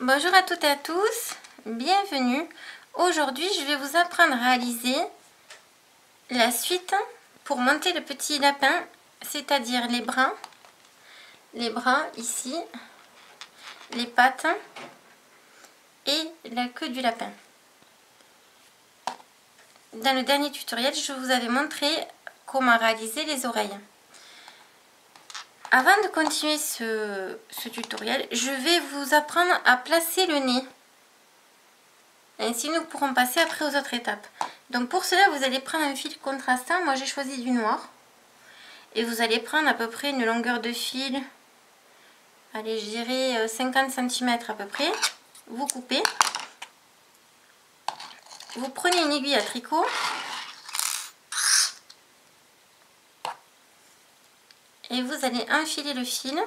Bonjour à toutes et à tous, bienvenue. Aujourd'hui, je vais vous apprendre à réaliser la suite pour monter le petit lapin, c'est-à-dire les bras ici, les pattes et la queue du lapin. Dans le dernier tutoriel, je vous avais montré comment réaliser les oreilles. Avant de continuer ce tutoriel, je vais vous apprendre à placer le nez. Ainsi, nous pourrons passer après aux autres étapes. Donc pour cela, vous allez prendre un fil contrastant. Moi, j'ai choisi du noir. Et vous allez prendre à peu près une longueur de fil, allez, je dirais 50 cm à peu près. Vous coupez. Vous prenez une aiguille à tricot. Et vous allez enfiler le fil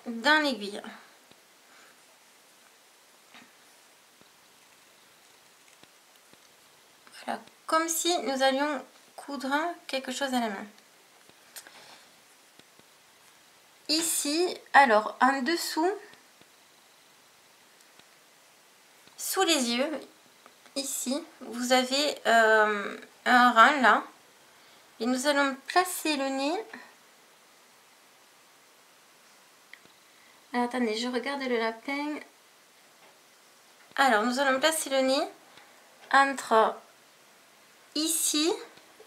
dans l'aiguille. Voilà, comme si nous allions coudre quelque chose à la main. Ici, alors en dessous, sous les yeux, ici, vous avez un rang là. Et nous allons placer le nez. Alors, attendez, je regarde le lapin. Alors, nous allons placer le nez entre ici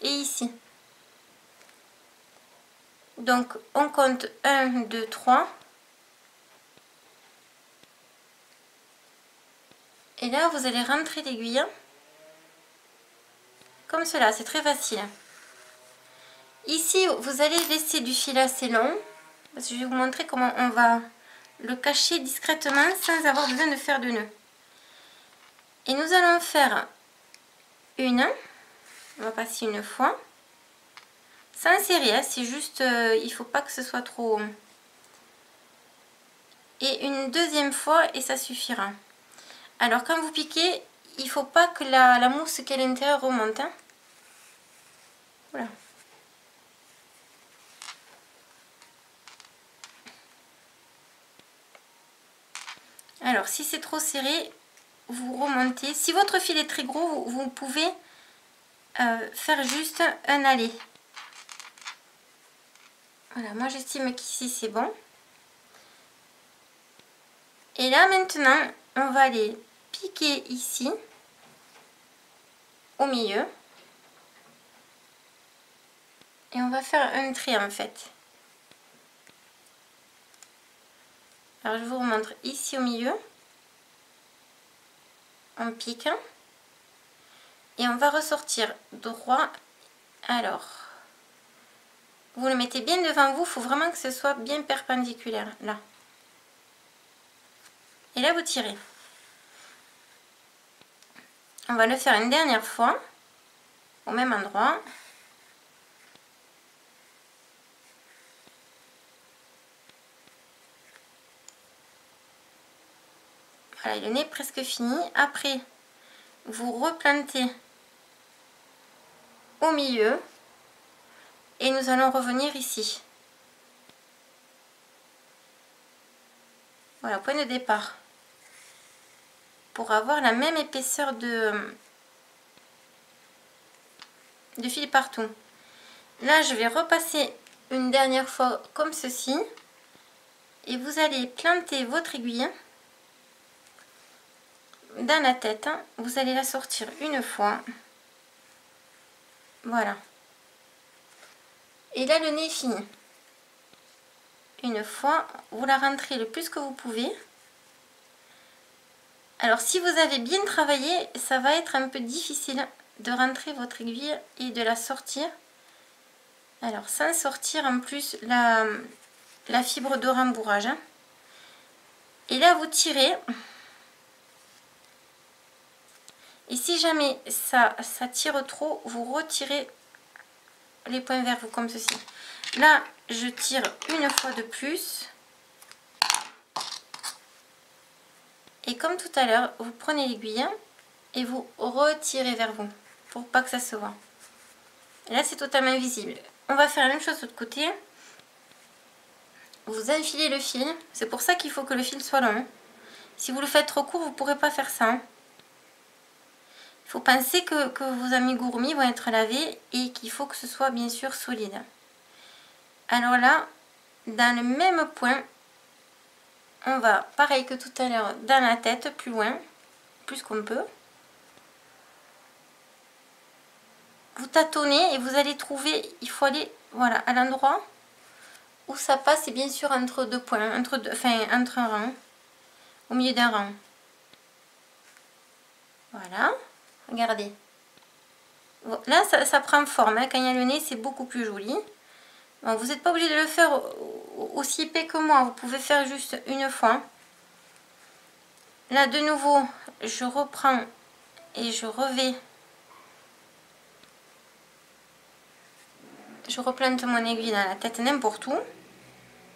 et ici. Donc, on compte 1, 2, 3. Et là, vous allez rentrer l'aiguille. Comme cela, c'est très facile. Ici, vous allez laisser du fil assez long. Parce que je vais vous montrer comment on va le cacher discrètement sans avoir besoin de faire de nœud. Et nous allons faire on va passer une fois. Sans serrer, c'est juste, il ne faut pas que ce soit trop. Et une deuxième fois et ça suffira. Alors quand vous piquez, il ne faut pas que la mousse qui est à l'intérieur remonte. Hein. Voilà. Alors si c'est trop serré, vous remontez. Si votre fil est très gros, vous pouvez faire juste un aller. Voilà, moi j'estime qu'ici c'est bon. Et là maintenant, on va aller piquer ici, au milieu. Et on va faire un trait en fait. Alors je vous remontre ici au milieu. On pique. Et on va ressortir droit. Alors, vous le mettez bien devant vous. Il faut vraiment que ce soit bien perpendiculaire, là. Et là, vous tirez. On va le faire une dernière fois, au même endroit. Voilà, le nez est presque fini. Après, vous replantez au milieu. Et nous allons revenir ici. Voilà, point de départ. Pour avoir la même épaisseur de fil partout. Là, je vais repasser une dernière fois comme ceci. Et vous allez planter votre aiguille dans la tête. Vous allez la sortir une fois. Voilà. Et là, le nez est fini. Une fois, vous la rentrez le plus que vous pouvez. Alors, si vous avez bien travaillé, ça va être un peu difficile de rentrer votre aiguille et de la sortir. Alors, sans sortir en plus la fibre de rembourrage. Et là, vous tirez. Et si jamais ça tire trop, vous retirez les points vers vous comme ceci. Là, je tire une fois de plus. Et comme tout à l'heure, vous prenez l'aiguille et vous retirez vers vous pour pas que ça se voit. Et là, c'est totalement visible. On va faire la même chose de l'autre côté. vous enfilez le fil. C'est pour ça qu'il faut que le fil soit long. Si vous le faites trop court, vous ne pourrez pas faire ça. Il faut penser que vos amigurumis vont être lavés et qu'il faut que ce soit bien sûr solide. Alors là, dans le même point, on va, pareil que tout à l'heure, dans la tête, plus loin, plus qu'on peut. Vous tâtonnez et vous allez trouver, il faut aller voilà, à l'endroit où ça passe, et bien sûr entre deux points, entre un rang, au milieu d'un rang. Voilà, regardez. Là, ça prend forme, hein. Quand il y a le nez, c'est beaucoup plus joli. Bon, vous n'êtes pas obligé de le faire aussi épais que moi, vous pouvez faire juste une fois. Là, de nouveau, je reprends et je revais. Je replante mon aiguille dans la tête n'importe où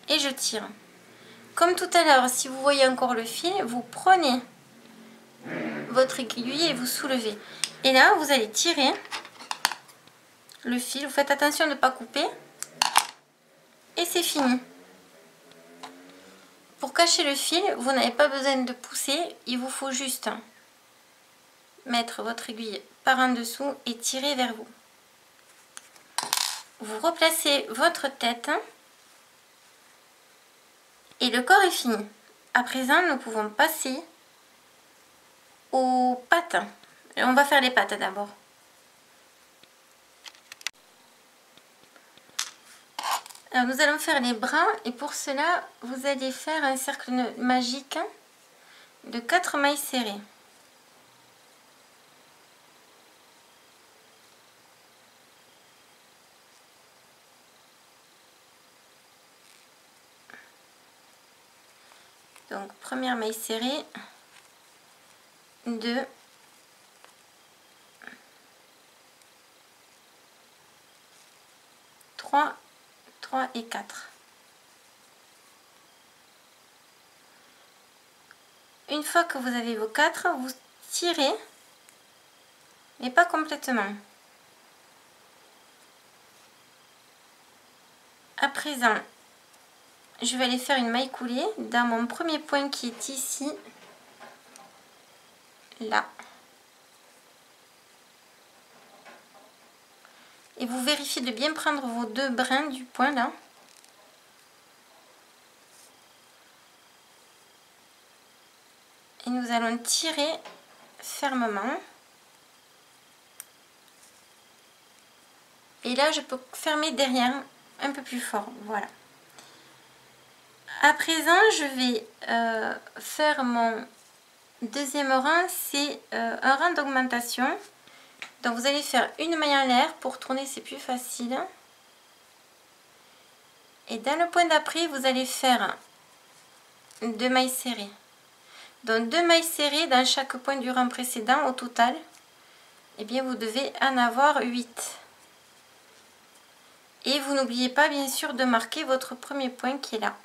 et je tire. Comme tout à l'heure, si vous voyez encore le fil, vous prenez votre aiguille et vous soulevez. Et là, vous allez tirer le fil. Vous faites attention de ne pas couper. Et c'est fini. Pour cacher le fil, vous n'avez pas besoin de pousser. Il vous faut juste mettre votre aiguille par en dessous et tirer vers vous. Vous replacez votre tête et le corps est fini. À présent, nous pouvons passer aux pattes. On va faire les pattes d'abord. Alors nous allons faire les bras et pour cela, vous allez faire un cercle magique de 4 mailles serrées. Donc première maille serrée, 2, 3, 3 et 4. Une fois que vous avez vos 4, vous tirez, mais pas complètement. À présent, je vais aller faire une maille coulée dans mon premier point qui est ici, là. Et vous vérifiez de bien prendre vos 2 brins du point là. Et nous allons tirer fermement. Et là, je peux fermer derrière un peu plus fort. Voilà. À présent, je vais faire mon deuxième rang. C'est un rang d'augmentation. Donc, vous allez faire une maille en l'air. Pour tourner, c'est plus facile. Et dans le point d'après, vous allez faire 2 mailles serrées. Donc 2 mailles serrées dans chaque point du rang précédent. Au total, eh bien, vous devez en avoir 8. Et vous n'oubliez pas bien sûr de marquer votre premier point qui est là.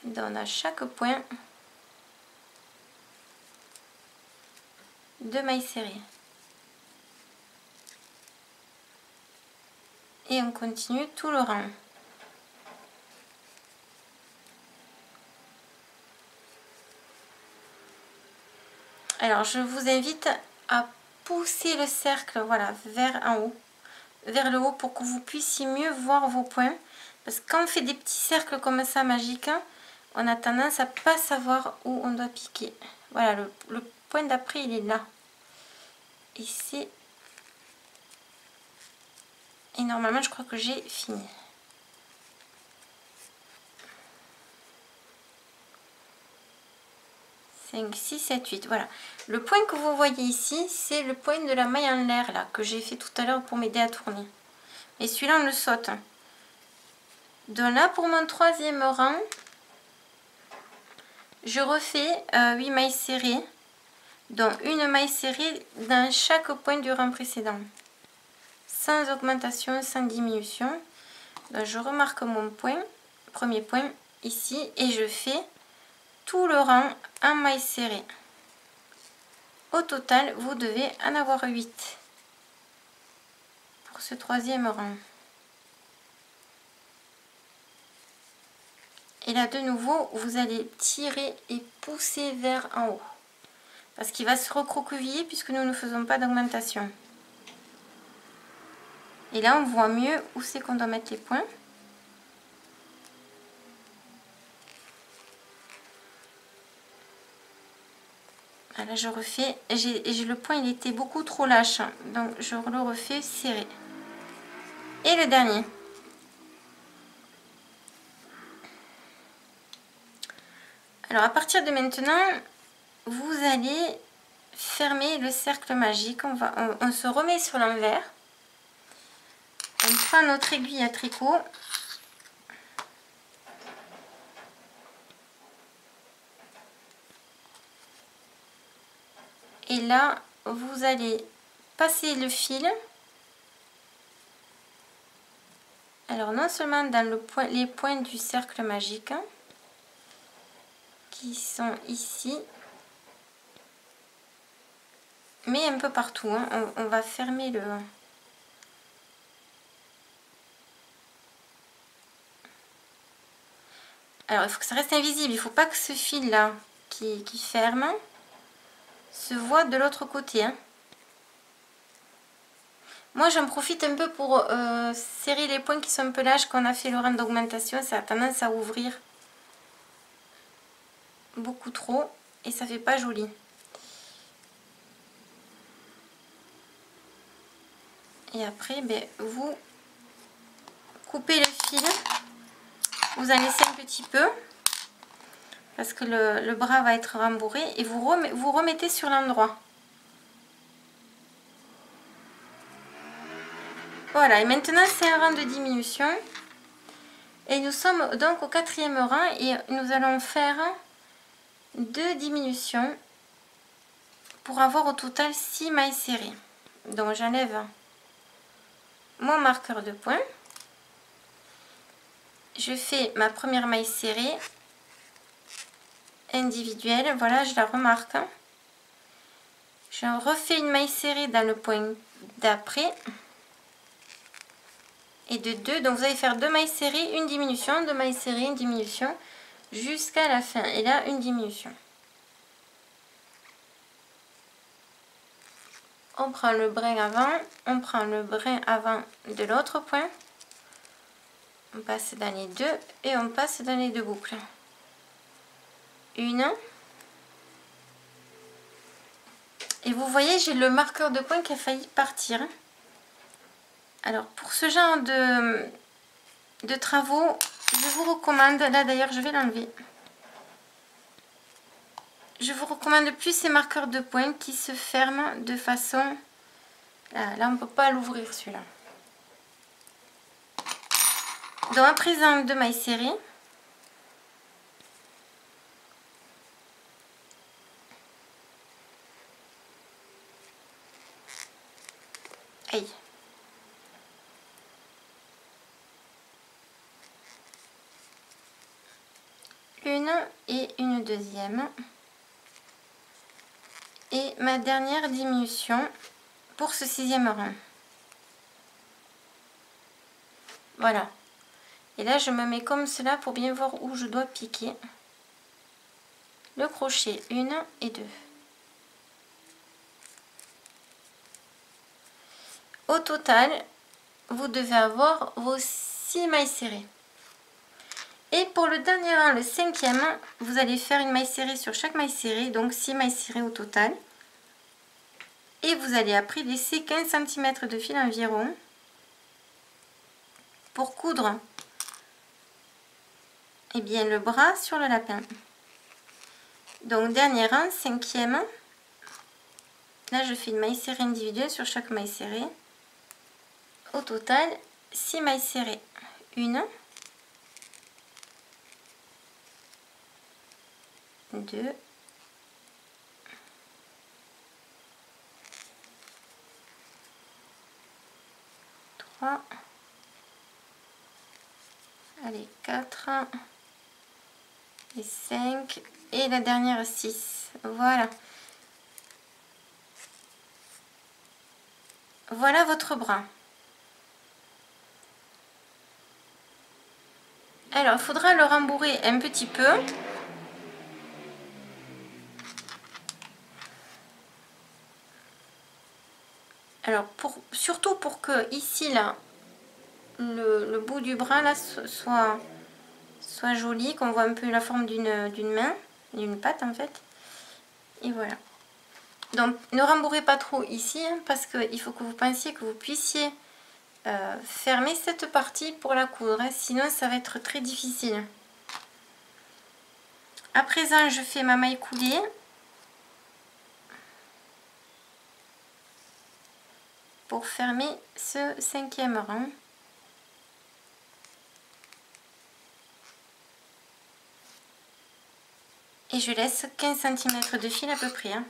Donc à chaque point, 2 mailles serrées. Et on continue tout le rang. Alors je vous invite à pousser le cercle, voilà, vers en haut, vers le haut pour que vous puissiez mieux voir vos points. Parce que quand on fait des petits cercles comme ça magiques, on a tendance à pas savoir où on doit piquer. Voilà, le point d'après il est là. Ici. Et normalement je crois que j'ai fini. « 5, 6, 7, 8. Voilà. Le point que vous voyez ici, c'est le point de la maille en l'air là que j'ai fait tout à l'heure pour m'aider à tourner. Et celui-là, on le saute. Donc là, pour mon troisième rang, je refais 8 mailles serrées. Donc une maille serrée dans chaque point du rang précédent. Sans augmentation, sans diminution. Donc je remarque mon point, premier point ici, et je fais tout le rang en mailles serrées. Au total, vous devez en avoir 8. ce troisième rang. Et là de nouveau vous allez tirer et pousser vers en haut. Parce qu'il va se recroqueviller puisque nous ne faisons pas d'augmentation. Et là on voit mieux où c'est qu'on doit mettre les points. Là je refais, le point il était beaucoup trop lâche, donc je le refais serré. Et le dernier. Alors à partir de maintenant, vous allez fermer le cercle magique. On se remet sur l'envers. On prend notre aiguille à tricot. Et là, vous allez passer le fil. Alors non seulement dans les points du cercle magique, qui sont ici, mais un peu partout. On va fermer le... Alors il faut que ça reste invisible, il ne faut pas que ce fil là qui ferme se voit de l'autre côté. Moi j'en profite un peu pour serrer les points qui sont un peu lâches quand on a fait le rang d'augmentation. Ça a tendance à ouvrir beaucoup trop et ça fait pas joli. Et après vous coupez le fil, vous en laissez un petit peu parce que le bras va être rembourré et vous remettez sur l'endroit. Voilà, et maintenant c'est un rang de diminution. Et nous sommes donc au quatrième rang et nous allons faire 2 diminutions pour avoir au total 6 mailles serrées. Donc j'enlève mon marqueur de point. Je fais ma première maille serrée individuelle. Voilà, je la remarque. Je refais une maille serrée dans le point d'après. Et de 2, donc vous allez faire 2 mailles serrées, une diminution, 2 mailles serrées, une diminution, jusqu'à la fin. Et là, une diminution. On prend le brin avant, on prend le brin avant de l'autre point. On passe dans les deux et on passe dans les deux boucles. Une. Et vous voyez, j'ai le marqueur de point qui a failli partir. Alors, pour ce genre de travaux, je vous recommande, là d'ailleurs je vais l'enlever. Je vous recommande plus ces marqueurs de points qui se ferment de façon... Là on ne peut pas l'ouvrir celui-là. Donc à présent, 2 mailles serrées. Aïe. Une et une deuxième. Et ma dernière diminution pour ce 6e rang. Voilà. Et là je me mets comme cela pour bien voir où je dois piquer le crochet. 1 et 2. Au total, vous devez avoir vos 6 mailles serrées. Et pour le dernier rang, le 5e, vous allez faire une maille serrée sur chaque maille serrée, donc 6 mailles serrées au total. Et vous allez après laisser 15 cm de fil environ pour coudre le bras sur le lapin. Donc dernier rang, 5e. Là je fais une maille serrée individuelle sur chaque maille serrée. Au total, 6 mailles serrées. 1, 2, 3, allez 4 et 5 et la dernière 6. Voilà. Voilà votre bras. Alors, il faudra le rembourrer un petit peu. Alors, surtout pour que ici, là, le bout du bras, là, soit joli, qu'on voit un peu la forme d'une main, d'une patte, en fait. Et voilà. Donc, ne rembourrez pas trop ici, hein, parce qu'il faut que vous pensiez que vous puissiez fermer cette partie pour la coudre, hein, sinon ça va être très difficile. À présent, je fais ma maille coulée. Pour fermer ce 5e rang. Et je laisse 15 cm de fil à peu près. Hein.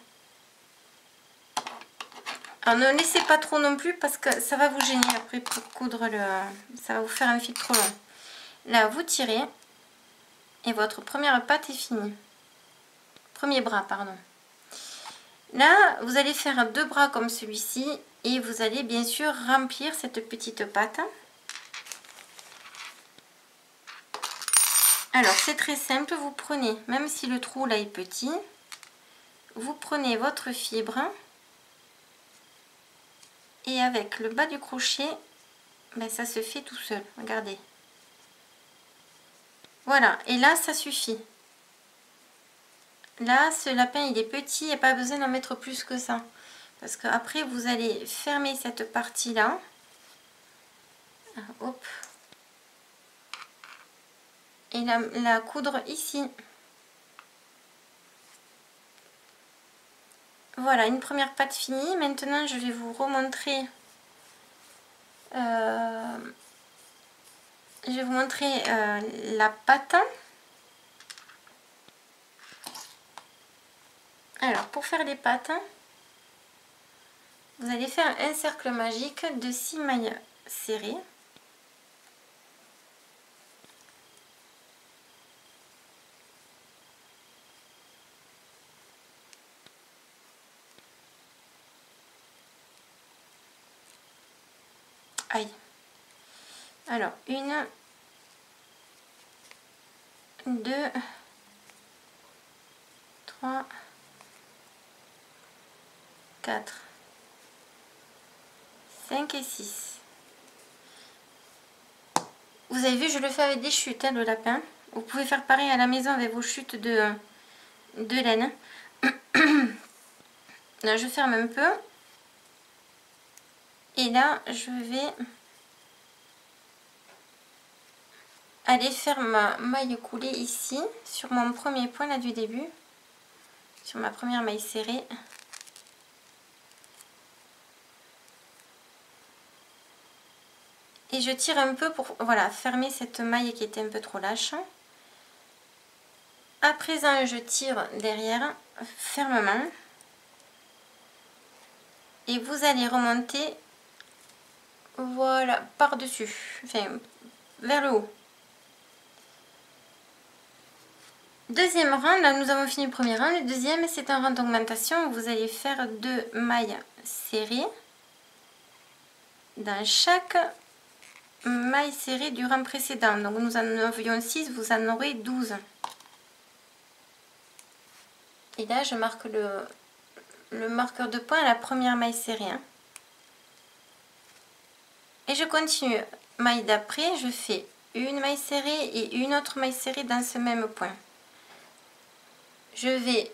Alors ne laissez pas trop non plus parce que ça va vous gêner après pour coudre le... Ça va vous faire un fil trop long. Là, vous tirez et votre première patte est finie. Premier bras, pardon. Là, vous allez faire 2 bras comme celui-ci et vous allez bien sûr remplir cette petite patte. Alors, c'est très simple, vous prenez, même si le trou là est petit, vous prenez votre fibre et avec le bas du crochet, ben, ça se fait tout seul, regardez. Voilà, et là, ça suffit. Là, ce lapin, il est petit, il n'y a pas besoin d'en mettre plus que ça. Parce qu'après, vous allez fermer cette partie-là. Hop. Et la coudre ici. Voilà, une première patte finie. Maintenant, je vais vous remontrer. Je vais vous montrer la patte. Alors, pour faire les pattes, vous allez faire un cercle magique de 6 mailles serrées. Aïe. Alors, 1, 2, 3, 4, 5 et 6. Vous avez vu, je le fais avec des chutes, hein, le lapin. Vous pouvez faire pareil à la maison avec vos chutes de laine. Là, je ferme un peu. Et là, je vais aller faire ma maille coulée ici, sur mon premier point là du début. Sur ma première maille serrée. Et je tire un peu pour voilà, fermer cette maille qui était un peu trop lâche. À présent, je tire derrière fermement. Et vous allez remonter, voilà, par-dessus, enfin, vers le haut. Deuxième rang, là nous avons fini le premier rang. Le deuxième, c'est un rang d'augmentation. Vous allez faire 2 mailles serrées dans chaque maille serrée du rang précédent. Donc nous en avions 6, vous en aurez 12. Et là, je marque le marqueur de point à la première maille serrée. Hein. Et je continue. Maille d'après, je fais une maille serrée et une autre maille serrée dans ce même point. Je vais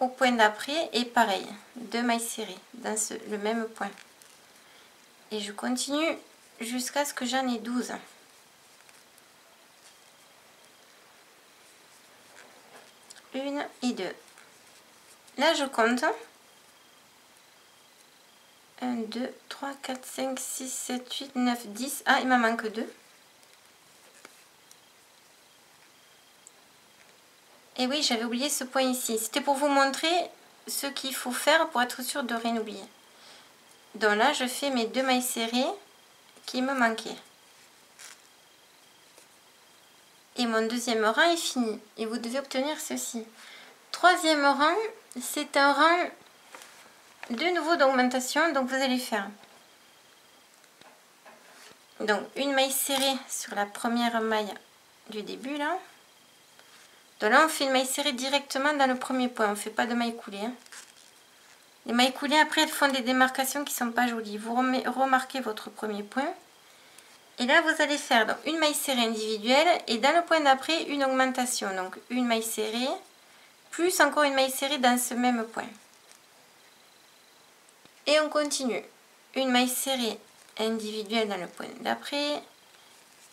au point d'après et pareil, 2 mailles serrées dans le même point. Et je continue jusqu'à ce que j'en ai 12. Une et 2. Là, je compte. 1, 2, 3, 4, 5, 6, 7, 8, 9, 10. Ah, il m'en manque 2. Et oui, j'avais oublié ce point ici. C'était pour vous montrer ce qu'il faut faire pour être sûr de rien oublier. Donc là, je fais mes 2 mailles serrées qui me manquaient. Et mon deuxième rang est fini. Et vous devez obtenir ceci. Troisième rang, c'est un rang de nouveau d'augmentation. Donc vous allez faire donc une maille serrée sur la première maille du début là. Donc là on fait une maille serrée directement dans le premier point, on ne fait pas de maille coulée. Hein. Les mailles coulées après elles font des démarcations qui sont pas jolies. Vous remarquez votre premier point. Et là vous allez faire donc, une maille serrée individuelle et dans le point d'après une augmentation. Donc une maille serrée plus encore une maille serrée dans ce même point. Et on continue. Une maille serrée individuelle dans le point d'après.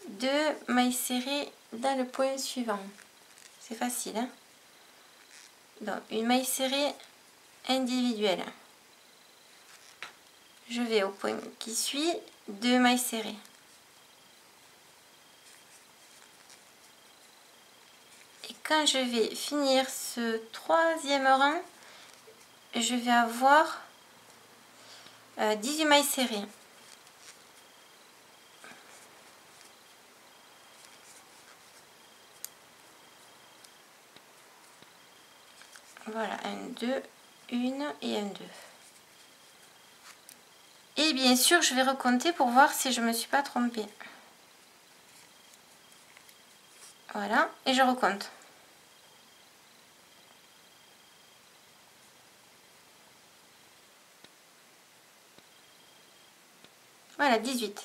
2 mailles serrées dans le point suivant. C'est facile. Hein? Donc une maille serrée individuelle. Je vais au point qui suit. 2 mailles serrées. Et quand je vais finir ce troisième rang, je vais avoir 18 mailles serrées. Voilà, 1, 2, 1 et 1, 2. Et bien sûr, je vais recompter pour voir si je ne me suis pas trompée. Voilà, et je recompte. Voilà, 18.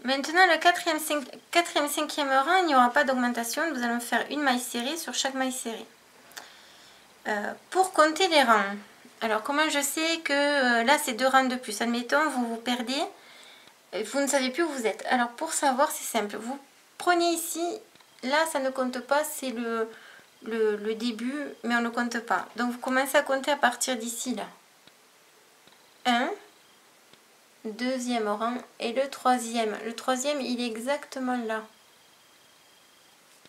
Maintenant, le quatrième, cinquième rang, il n'y aura pas d'augmentation. Nous allons faire une maille serrée sur chaque maille serrée. Pour compter les rangs, alors comment je sais que là, c'est 2 rangs de plus. Admettons, vous vous perdez, vous ne savez plus où vous êtes. Alors, pour savoir, c'est simple. Vous prenez ici, là, ça ne compte pas, c'est le début, mais on ne compte pas. Donc, vous commencez à compter à partir d'ici, là. 1. Deuxième rang et le troisième. Le troisième, il est exactement là.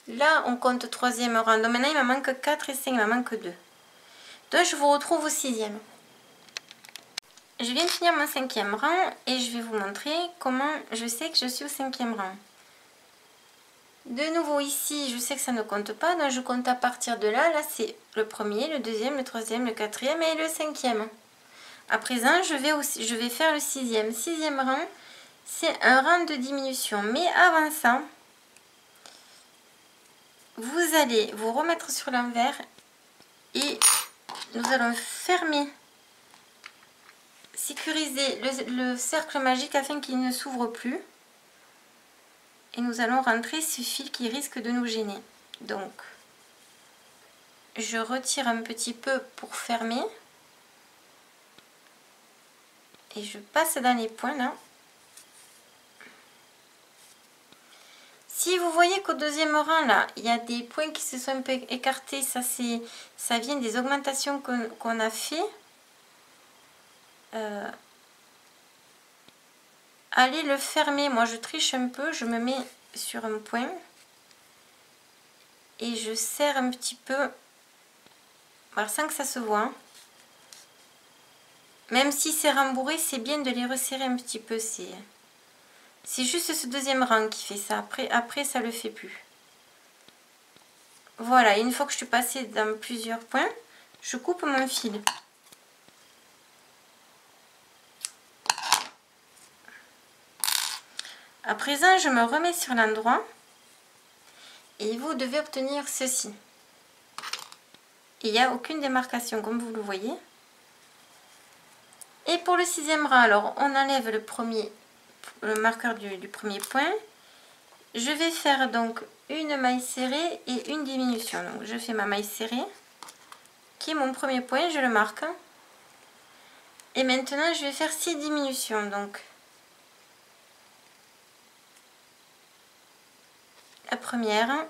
Là, on compte troisième rang. Donc maintenant, il me manque 4 et 5, il me manque 2. Donc, je vous retrouve au sixième. Je viens de finir mon cinquième rang et je vais vous montrer comment je sais que je suis au cinquième rang. De nouveau ici, je sais que ça ne compte pas, donc je compte à partir de là. Là, c'est le premier, le deuxième, le troisième, le quatrième et le cinquième. À présent, je vais faire le sixième. Sixième rang, c'est un rang de diminution. Mais avant ça, vous allez vous remettre sur l'envers et nous allons fermer, sécuriser le cercle magique afin qu'il ne s'ouvre plus. Et nous allons rentrer ce fil qui risque de nous gêner. Donc, je retire un petit peu pour fermer. Et je passe dans les points là. Si vous voyez qu'au deuxième rang là, il y a des points qui se sont un peu écartés, ça vient des augmentations qu'on a fait. Allez le fermer. Moi je triche un peu, je me mets sur un point. Et je serre un petit peu. Alors, sans que ça se voit. Même si c'est rembourré, c'est bien de les resserrer un petit peu. C'est juste ce deuxième rang qui fait ça. Après ça le fait plus. Voilà, une fois que je suis passée dans plusieurs points, je coupe mon fil. À présent, je me remets sur l'endroit. Et vous devez obtenir ceci. Il n'y a aucune démarcation, comme vous le voyez. Et pour le sixième rang, alors on enlève le marqueur du premier point. Je vais faire donc une maille serrée et une diminution. Donc je fais ma maille serrée, qui est mon premier point, je le marque. Et maintenant je vais faire 6 diminutions. Donc la première,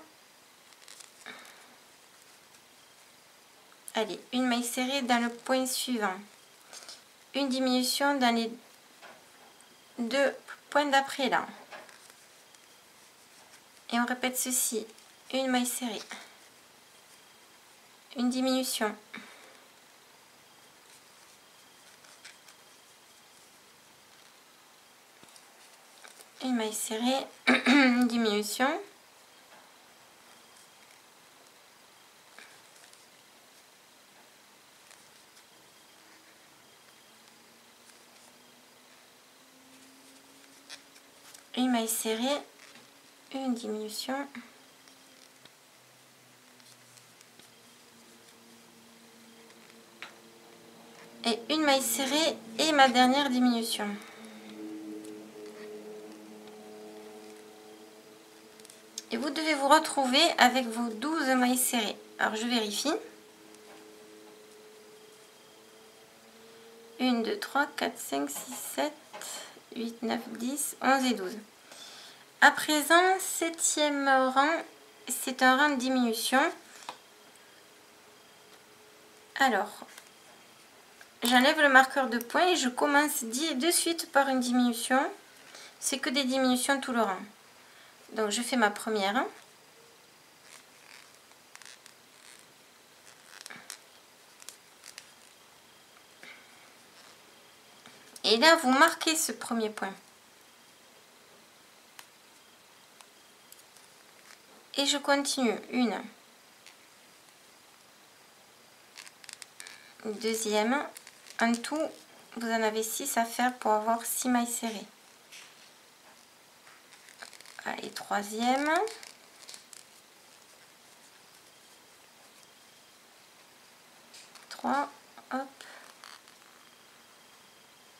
allez, une maille serrée dans le point suivant, une diminution dans les 2 points d'après là. Et on répète ceci, une maille serrée, une diminution, une maille serrée, une diminution, une maille serrée, une diminution. Et une maille serrée et ma dernière diminution. Et vous devez vous retrouver avec vos 12 mailles serrées. Alors je vérifie. 1, 2, 3, 4, 5, 6, 7, 8, 9, 10, 11 et 12. À présent, 7e rang, c'est un rang de diminution. Alors, j'enlève le marqueur de point et je commence de suite par une diminution. C'est que des diminutions tout le rang. Donc je fais ma première. Et là, vous marquez ce premier point. Et je continue. Une. Deuxième. En tout, vous en avez 6 à faire pour avoir 6 mailles serrées. Allez, troisième. Trois. Hop.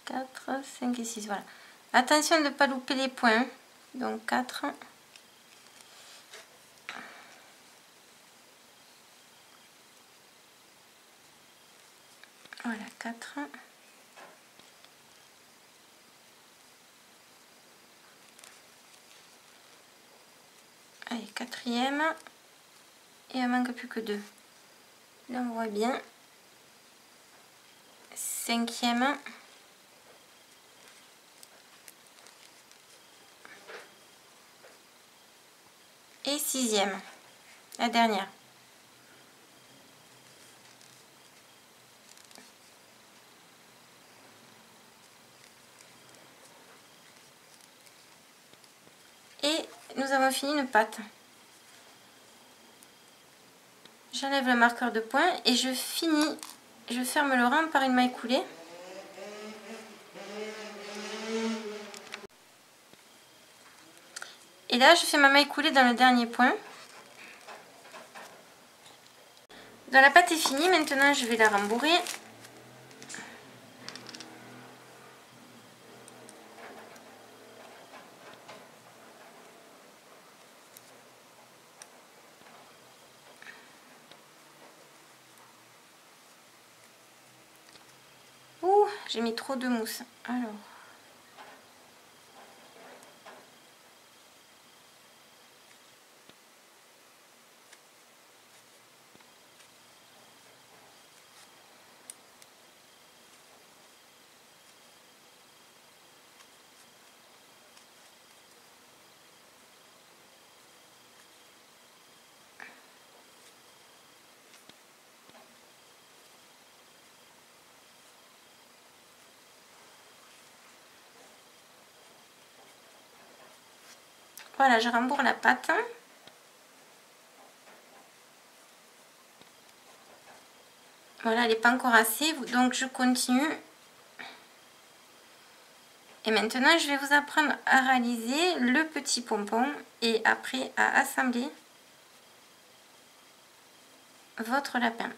4, 5 et 6. Voilà. Attention de ne pas louper les points. Donc 4. Voilà, 4. Allez, quatrième. Et il ne manque plus que 2. Là, on voit bien. Cinquième. Et sixième. La dernière. Et nous avons fini une patte. J'enlève le marqueur de point et je finis, je ferme le rang par une maille coulée. Et là, je fais ma maille coulée dans le dernier point. Donc la pâte est finie, maintenant je vais la rembourrer. Ouh, j'ai mis trop de mousse. Alors. Voilà, je rembourre la pâte. Voilà, elle n'est pas encore assez, donc je continue. Et maintenant, je vais vous apprendre à réaliser le petit pompon et après à assembler votre lapin.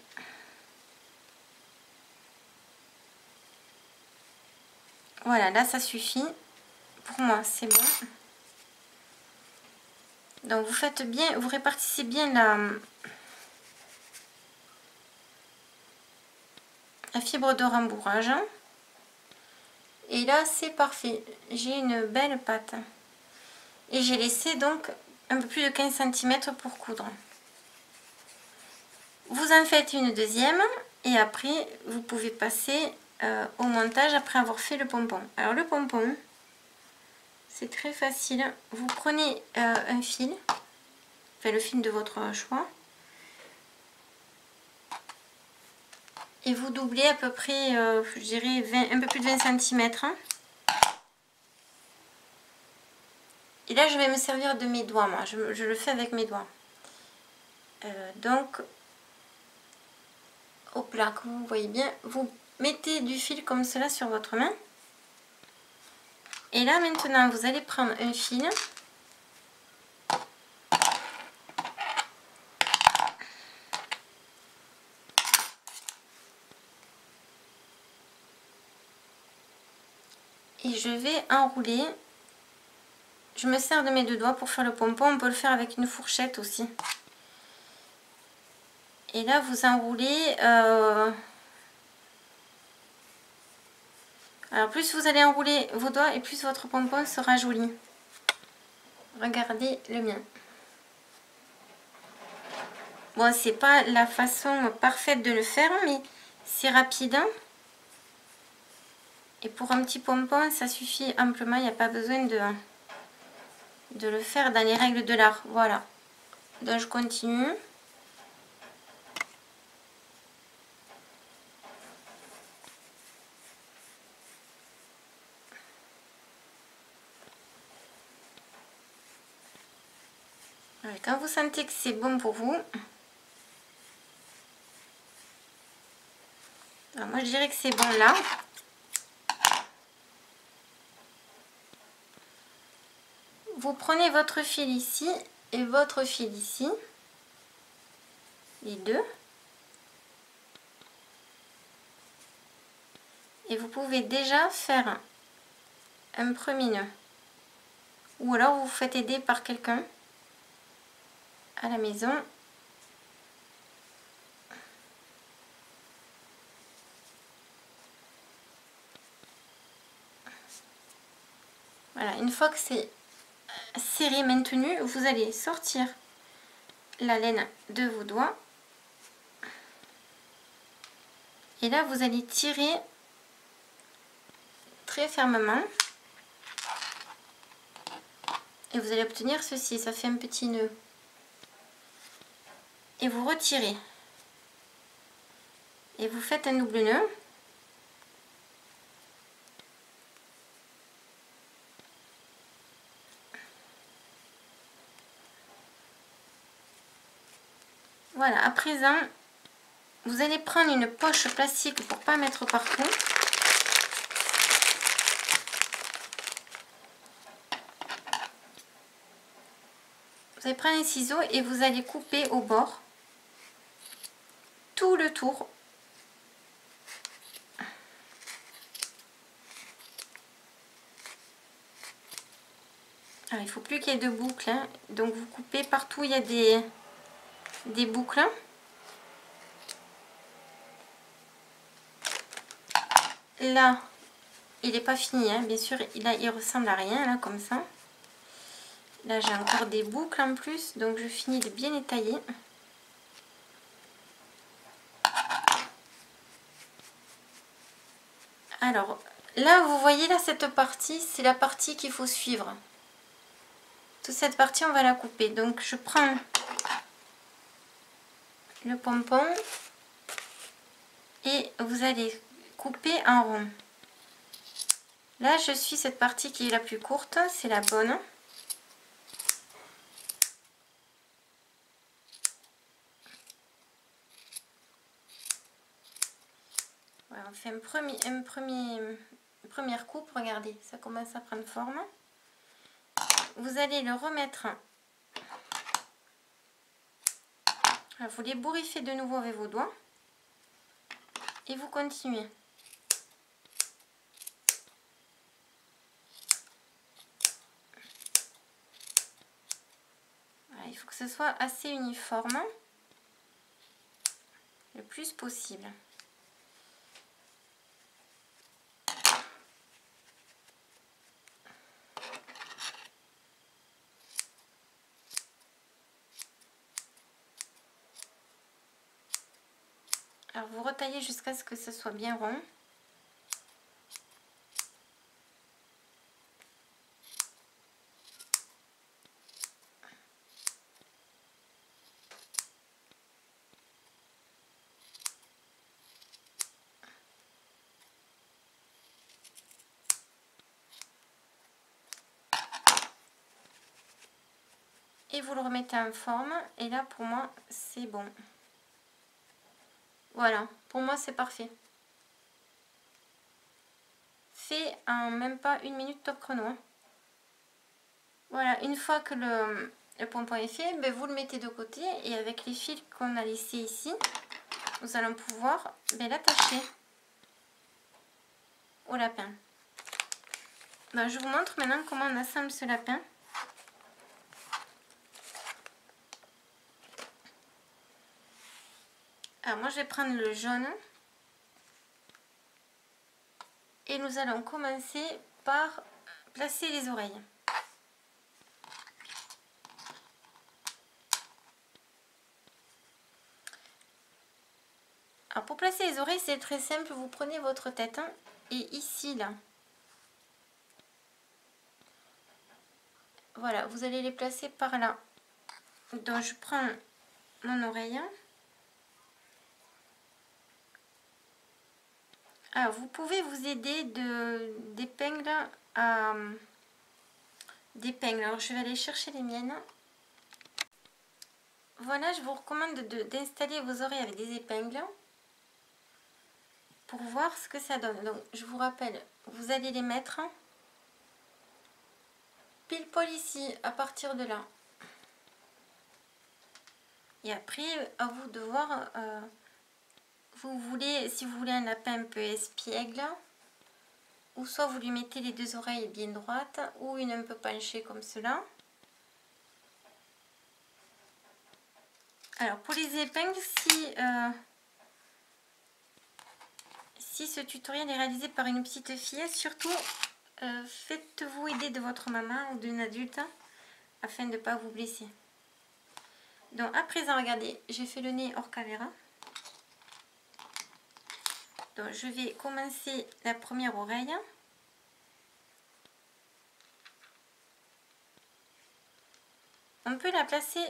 Voilà, là ça suffit. Pour moi, c'est bon. Donc vous faites bien, vous répartissez bien la fibre de rembourrage. Et là, c'est parfait. J'ai une belle pâte. Et j'ai laissé donc un peu plus de 15 cm pour coudre. Vous en faites une deuxième et après, vous pouvez passer au montage après avoir fait le pompon. Alors le pompon, c'est très facile. Vous prenez un fil, enfin le fil de votre choix. Et vous doublez à peu près, je dirais, un peu plus de 20 cm. Et là, je vais me servir de mes doigts, moi. Je le fais avec mes doigts. Donc, hop là, comme vous voyez bien, vous mettez du fil comme cela sur votre main. Et là, maintenant, vous allez prendre un fil. et je vais enrouler. Je me sers de mes deux doigts pour faire le pompon. On peut le faire avec une fourchette aussi. Et là, vous enroulez. Alors, plus vous allez enrouler vos doigts et plus votre pompon sera joli. Regardez le mien. Bon, c'est pas la façon parfaite de le faire, mais c'est rapide. Et pour un petit pompon, ça suffit amplement. Il n'y a pas besoin de le faire dans les règles de l'art. Voilà. Donc, je continue. Quand vous sentez que c'est bon pour vous, alors moi je dirais que c'est bon là. Vous prenez votre fil ici et votre fil ici, les deux. Et vous pouvez déjà faire un premier nœud. Ou alors vous vous faites aider par quelqu'un à la maison. Voilà, une fois que c'est serré, maintenu, vous allez sortir la laine de vos doigts. Et là, vous allez tirer très fermement. Et vous allez obtenir ceci, ça fait un petit nœud. Et vous retirez. Et vous faites un double nœud. Voilà, à présent, vous allez prendre une poche plastique pour ne pas mettre partout. Vous allez prendre un ciseau et vous allez couper au bord tout le tour. Alors, il ne faut plus qu'il y ait de boucles, hein. Donc vous coupez partout où il y a des boucles. Là, il n'est pas fini, hein. Bien sûr, là, il ressemble à rien, là, comme ça. Là, j'ai encore des boucles en plus, donc je finis de bien étailler. Alors, là, vous voyez, là, cette partie, c'est la partie qu'il faut suivre. Toute cette partie, on va la couper. Donc, je prends le pompon et vous allez couper en rond. Là, je suis cette partie qui est la plus courte, c'est la bonne. Voilà, on fait une première coupe, regardez, ça commence à prendre forme. Vous allez le remettre. Alors, vous l'ébouriffez de nouveau avec vos doigts. Et vous continuez. Voilà, il faut que ce soit assez uniforme. Le plus possible. Alors vous retaillez jusqu'à ce que ce soit bien rond. Et vous le remettez en forme. Et là pour moi c'est bon. Voilà, pour moi c'est parfait. Fait en même pas une minute top chrono. Voilà, une fois que le pompon est fait, ben vous le mettez de côté et avec les fils qu'on a laissés ici, nous allons pouvoir l'attacher au lapin. Ben, je vous montre maintenant comment on assemble ce lapin. Alors moi je vais prendre le jaune. Et nous allons commencer par placer les oreilles. Alors pour placer les oreilles, c'est très simple. Vous prenez votre tête et ici, là, voilà, vous allez les placer par là. Donc je prends mon oreille. Alors vous pouvez vous aider d'épingles à d'épingles. Alors je vais aller chercher les miennes. Voilà, je vous recommande d'installer vos oreilles avec des épingles pour voir ce que ça donne. Donc je vous rappelle, vous allez les mettre pile poil ici, à partir de là. Et après, à vous de voir, si vous voulez un lapin un peu espiègle, ou soit vous lui mettez les deux oreilles bien droites, ou une un peu penchée comme cela. Alors pour les épingles, si ce tutoriel est réalisé par une petite fille, surtout faites-vous aider de votre maman ou d'une adulte afin de ne pas vous blesser. Donc à présent, regardez, j'ai fait le nez hors caméra. Donc je vais commencer la première oreille. On peut la placer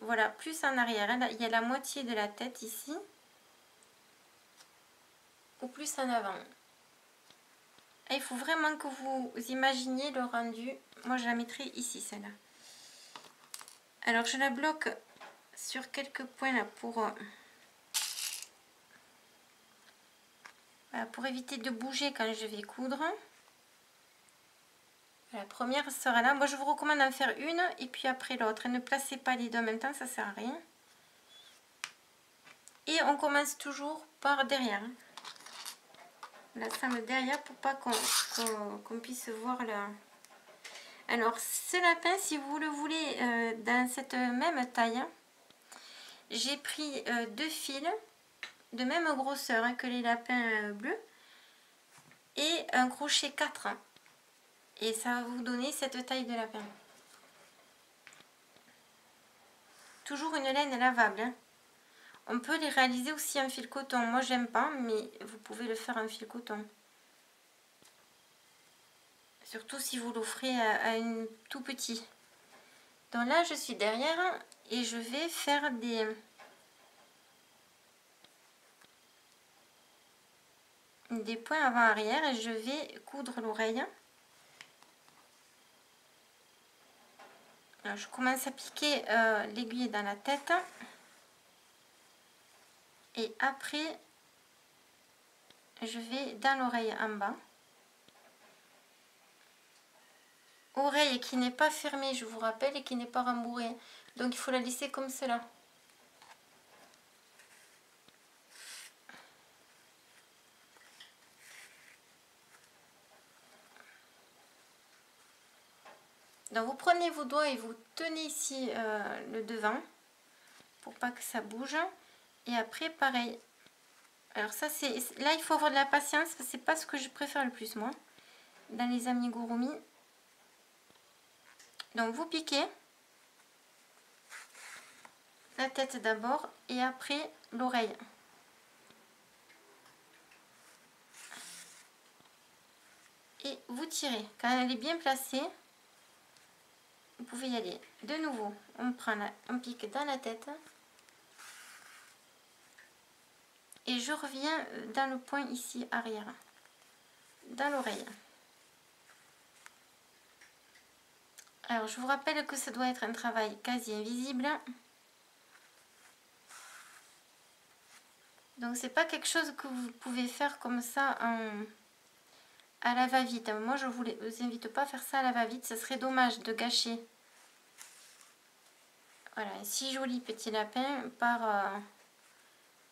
voilà, plus en arrière. Là, il y a la moitié de la tête ici. Ou plus en avant. Et il faut vraiment que vous imaginiez le rendu. Moi, je la mettrai ici, celle-là. Alors, je la bloque sur quelques points là pour éviter de bouger quand je vais coudre. La première sera là. Moi, je vous recommande d'en faire une et puis après l'autre. Et ne placez pas les deux en même temps, ça sert à rien. Et on commence toujours par derrière. On l'assemble derrière pour pas qu'on puisse voir là. Alors, ce lapin, si vous le voulez dans cette même taille, j'ai pris deux fils de même grosseur que les lapins bleus et un crochet 4. Et ça va vous donner cette taille de lapin. Toujours une laine lavable. On peut les réaliser aussi en fil coton. Moi, j'aime pas, mais vous pouvez le faire en fil coton. Surtout si vous l'offrez à une tout petit. Donc là, je suis derrière et je vais faire des points avant-arrière et je vais coudre l'oreille. Alors, je commence à piquer l'aiguille dans la tête. Et après, je vais dans l'oreille en bas. Oreille qui n'est pas fermée, je vous rappelle, et qui n'est pas rembourrée. Donc, il faut la lisser comme cela. Donc, vous prenez vos doigts et vous tenez ici le devant pour pas que ça bouge. Et après, pareil. Alors, ça, c'est là, il faut avoir de la patience. C'est pas ce que je préfère le plus, moi, dans les amigurumi. Donc, vous piquez la tête d'abord et après l'oreille. Et vous tirez. Quand elle est bien placée, vous pouvez y aller. De nouveau, on pique dans la tête. Et je reviens dans le point ici arrière. Dans l'oreille. Alors, je vous rappelle que ça doit être un travail quasi invisible. Donc, c'est pas quelque chose que vous pouvez faire comme ça à la va-vite. Moi, je vous invite pas à faire ça à la va-vite. Ce serait dommage de gâcher. Voilà, un si joli petit lapin par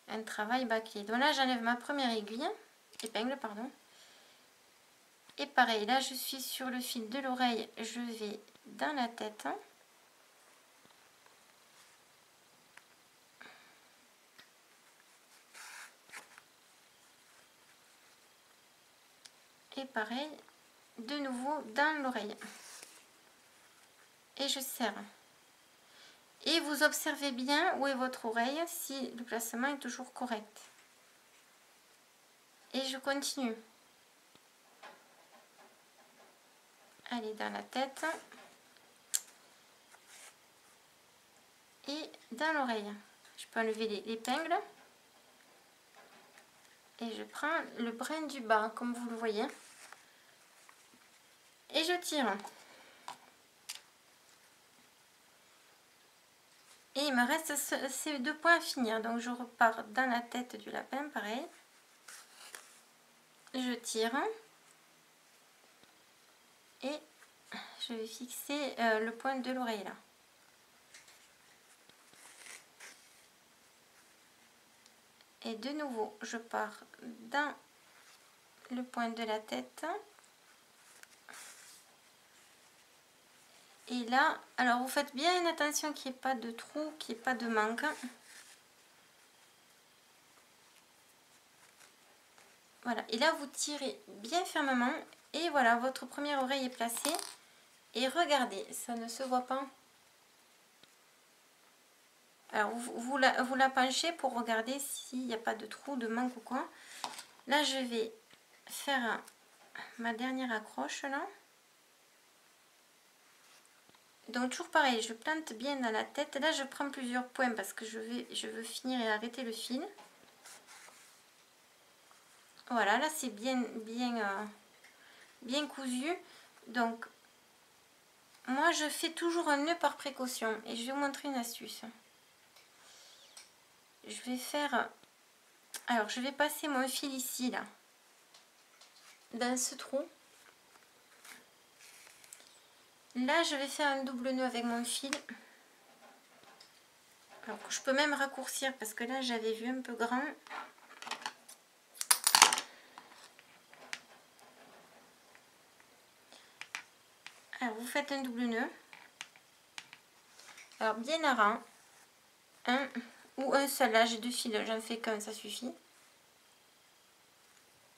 un travail bâclé. Donc là, j'enlève ma première épingle, pardon. Et pareil, là je suis sur le fil de l'oreille, je vais dans la tête. Et pareil, de nouveau dans l'oreille. Et je serre. Et vous observez bien où est votre oreille, si le placement est toujours correct. Et je continue. Allez, dans la tête. Et dans l'oreille. Je peux enlever l'épingle. Et je prends le brin du bas, comme vous le voyez. Et je tire. Et il me reste ces 2 points à finir. Donc je repars dans la tête du lapin, pareil. Je tire. Et je vais fixer le point de l'oreille là. Et de nouveau, je pars dans le point de la tête. Et là, alors vous faites bien attention qu'il n'y ait pas de trou, qu'il n'y ait pas de manque. Voilà, et là vous tirez bien fermement. Et voilà, votre première oreille est placée. Et regardez, ça ne se voit pas. Alors vous la penchez pour regarder s'il n'y a pas de trou, de manque ou quoi. Là je vais faire ma dernière accroche là. Donc toujours pareil, je plante bien dans la tête. Là je prends plusieurs points parce que je veux finir et arrêter le fil. Voilà, là c'est bien cousu. Donc moi je fais toujours un nœud par précaution et je vais vous montrer une astuce. Je vais faire, alors je vais passer mon fil ici là, dans ce trou. Là je vais faire un double nœud avec mon fil. Alors je peux même raccourcir parce que là j'avais vu un peu grand. Alors vous faites un double nœud. Alors bien à rang, un ou un seul, là j'ai 2 fils, j'en fais qu'un, ça suffit.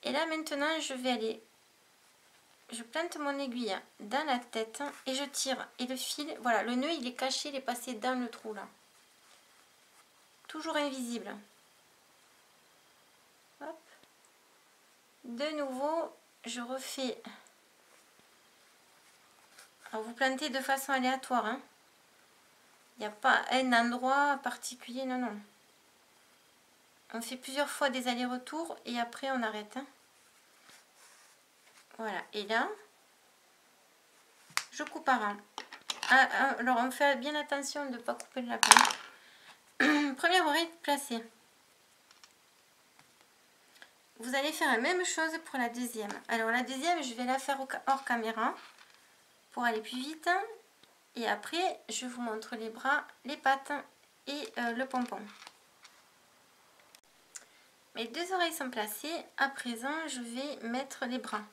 Et là maintenant je vais aller, je plante mon aiguille dans la tête et je tire. Et le fil, voilà, le nœud il est caché, il est passé dans le trou là. Toujours invisible. Hop. De nouveau, je refais. Alors vous plantez de façon aléatoire, hein. Il n'y a pas un endroit particulier, non, non. On fait plusieurs fois des allers-retours et après on arrête. Hein. Voilà, et là, je coupe à rang. Alors on fait bien attention de ne pas couper le lapin. Première oreille placée. Vous allez faire la même chose pour la deuxième. Alors la deuxième, je vais la faire hors caméra pour aller plus vite. Et après, je vous montre les bras, les pattes et le pompon. Mes 2 oreilles sont placées. À présent, je vais mettre les bras.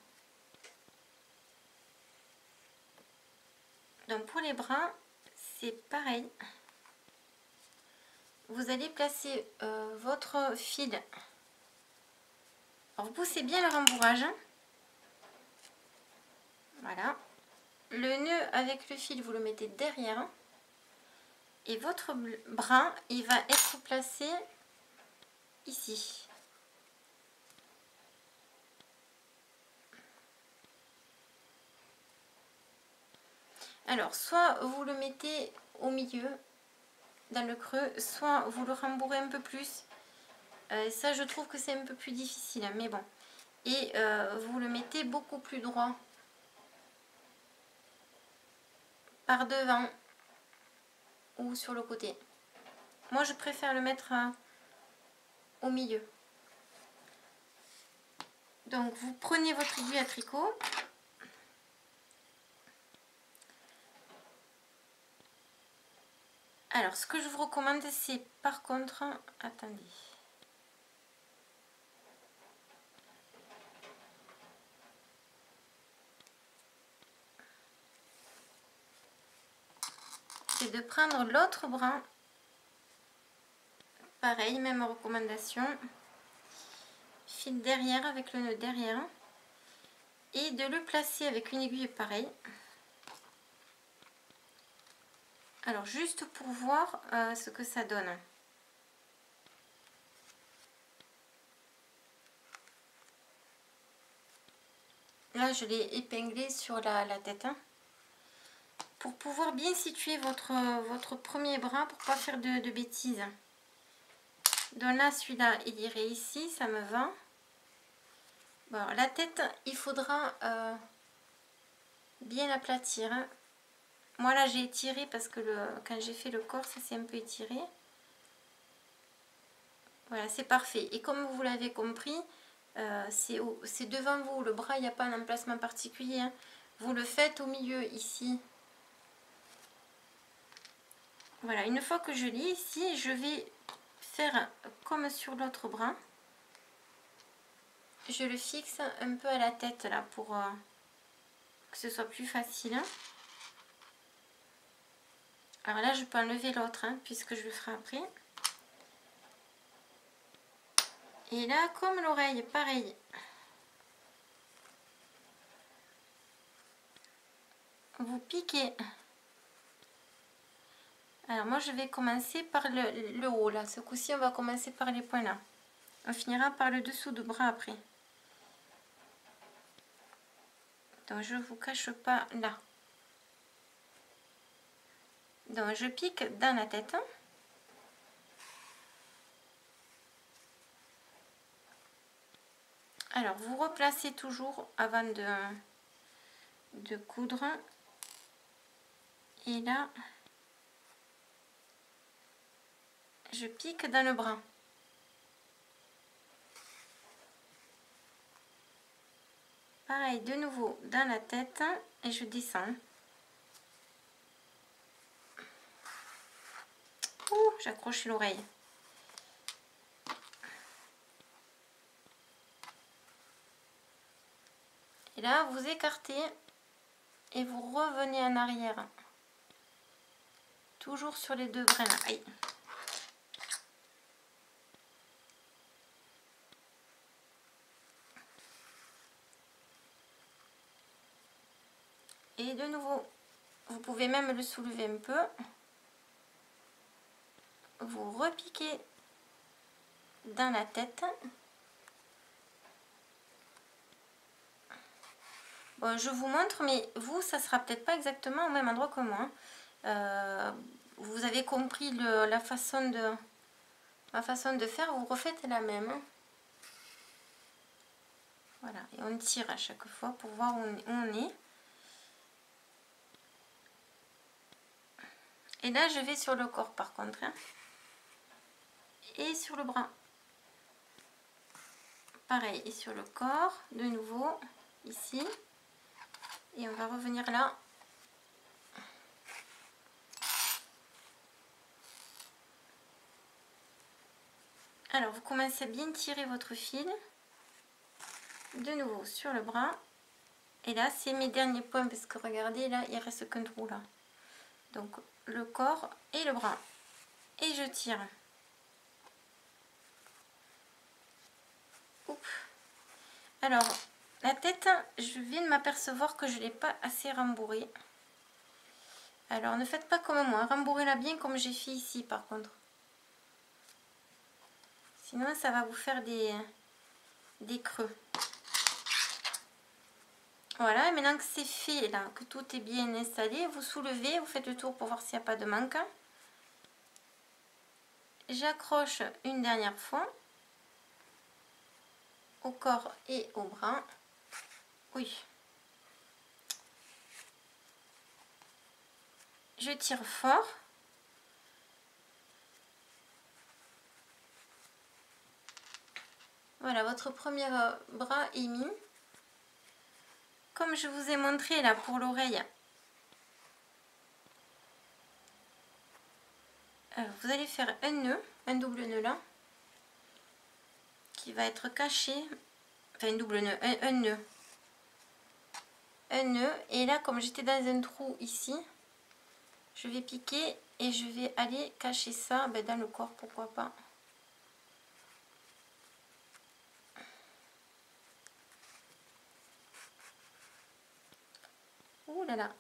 Donc pour les bras, c'est pareil. Vous allez placer votre fil. Alors vous poussez bien le rembourrage. Voilà. Le nœud avec le fil, vous le mettez derrière. Et votre bras, il va être placé ici. Alors, soit vous le mettez au milieu, dans le creux, soit vous le rembourrez un peu plus. Ça, je trouve que c'est un peu plus difficile, mais bon. Et vous le mettez beaucoup plus droit. Par devant ou sur le côté. Moi, je préfère le mettre au milieu. Donc, vous prenez votre aiguille à tricot. Alors, ce que je vous recommande, c'est par contre... Attendez. c'est de prendre l'autre bras. Pareil, même recommandation. Fil derrière avec le nœud derrière. Et de le placer avec une aiguille pareille. Alors juste pour voir ce que ça donne. Là je l'ai épinglé sur la tête. Hein, pour pouvoir bien situer votre premier bras pour pas faire de bêtises. Donc là celui-là il irait ici, ça me va. Bon, la tête il faudra bien l'aplatir. Hein. Moi là j'ai étiré parce que quand j'ai fait le corps ça s'est un peu étiré. Voilà, c'est parfait. Et comme vous l'avez compris, c'est devant vous. Le bras, il n'y a pas un emplacement particulier. Hein. Vous le faites au milieu ici. Voilà, une fois que je l'ai ici, je vais faire comme sur l'autre bras. Je le fixe un peu à la tête là pour que ce soit plus facile. Alors là, je peux enlever l'autre hein, puisque je le ferai après. Et là, comme l'oreille, pareil. Vous piquez. Alors moi, je vais commencer par le haut là. Ce coup-ci, on va commencer par les points là. On finira par le dessous du bras après. Donc je ne vous cache pas là. Donc je pique dans la tête. Alors vous replacez toujours avant de coudre. Et là, je pique dans le bras. Pareil, de nouveau dans la tête et je descends. Ouh, j'accroche l'oreille. Et là, vous écartez et vous revenez en arrière. Toujours sur les deux brins. Aïe. Et de nouveau, vous pouvez même le soulever un peu. Vous repiquez dans la tête. Bon, je vous montre, mais vous, ça sera peut-être pas exactement au même endroit que moi. Vous avez compris ma façon de faire, vous refaites la même. Voilà, et on tire à chaque fois pour voir où on est. Et là, je vais sur le corps par contre. Hein, et sur le bras. Pareil, et sur le corps, de nouveau, ici. Et on va revenir là. Alors, vous commencez à bien tirer votre fil. De nouveau sur le bras. Et là, c'est mes derniers points parce que regardez, là, il reste qu'un trou là. Donc, le corps et le bras. Et je tire. Oups. Alors, la tête, je viens de m'apercevoir que je ne l'ai pas assez rembourrée. Alors, ne faites pas comme moi. Rembourrez-la bien comme j'ai fait ici, par contre. Sinon, ça va vous faire des creux. Voilà, et maintenant que c'est fait, là, que tout est bien installé, vous soulevez, vous faites le tour pour voir s'il n'y a pas de manque. J'accroche une dernière fois au corps et au bras. Oui. Je tire fort. Voilà, votre premier bras est mis. Comme je vous ai montré là pour l'oreille, vous allez faire un nœud, un double nœud là, qui va être caché, enfin un double nœud, un nœud. Un nœud, et là comme j'étais dans un trou ici, je vais piquer et je vais aller cacher ça dans le corps, pourquoi pas. Ouh là là.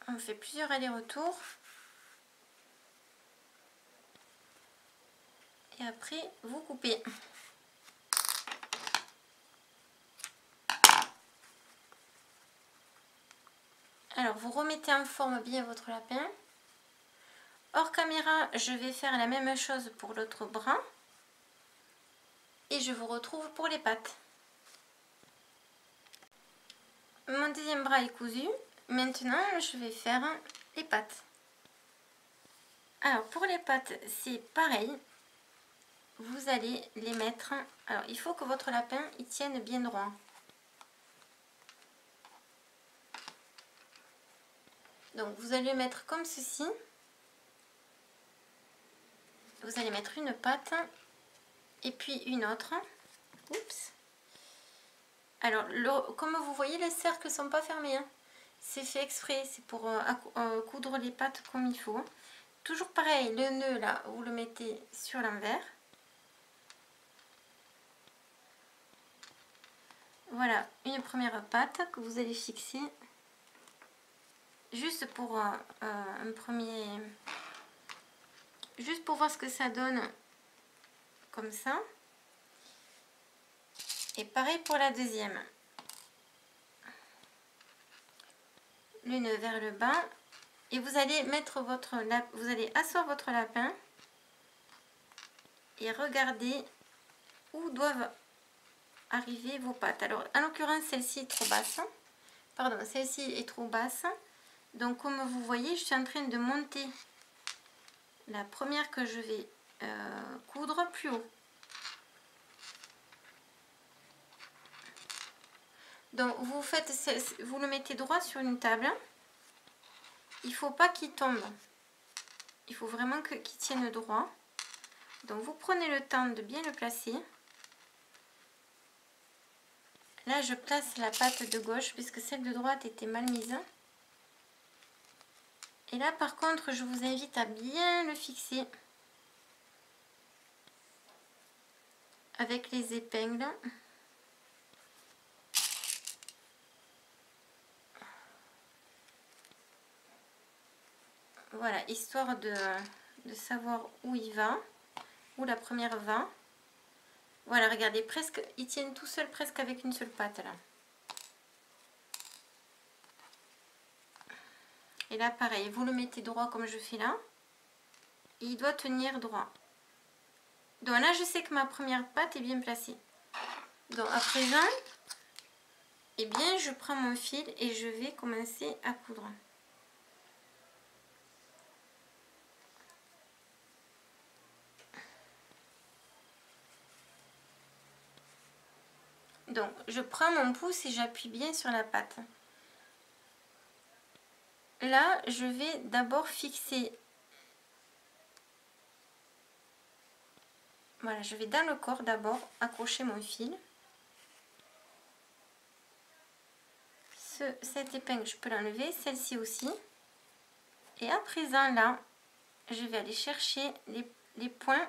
On fait plusieurs allers-retours. Et après, vous coupez. Alors, vous remettez en forme bien votre lapin. Hors caméra, je vais faire la même chose pour l'autre bras. Et je vous retrouve pour les pattes. Mon deuxième bras est cousu. Maintenant, je vais faire les pattes. Alors, pour les pattes, c'est pareil. Vous allez les mettre... Alors, il faut que votre lapin il tienne bien droit. Donc, vous allez le mettre comme ceci. Vous allez mettre une patte et puis une autre. Oups. Alors, comme vous voyez, les cercles ne sont pas fermés. Hein. C'est fait exprès, c'est pour coudre les pattes comme il faut. Toujours pareil, le nœud là, vous le mettez sur l'envers. Voilà, une première patte que vous allez fixer. Juste pour un premier... Juste pour voir ce que ça donne. Comme ça. Et pareil pour la deuxième. Le nœud vers le bas. Et vous allez mettre vous allez asseoir votre lapin. Et regardez où doivent arriver vos pattes. Alors, en l'occurrence, celle-ci est trop basse. Pardon, celle-ci est trop basse. Donc, comme vous voyez, je suis en train de monter la première que je vais coudre plus haut. Donc, vous le mettez droit sur une table. Il ne faut pas qu'il tombe. Il faut vraiment qu'il tienne droit. Donc, vous prenez le temps de bien le placer. Là, je place la patte de gauche puisque celle de droite était mal mise. Et là, par contre, je vous invite à bien le fixer avec les épingles. Voilà, histoire de savoir où il va, où la première va. Voilà, regardez, presque, ils tiennent tout seul presque avec une seule patte là. Et là, pareil, vous le mettez droit comme je fais là. Et il doit tenir droit. Donc là, je sais que ma première patte est bien placée. Donc à présent, eh bien, je prends mon fil et je vais commencer à coudre. Donc, je prends mon pouce et j'appuie bien sur la patte. Là, je vais d'abord fixer. Voilà, je vais dans le corps d'abord accrocher mon fil. Cette épingle, je peux l'enlever, celle-ci aussi. Et à présent, là, je vais aller chercher les points.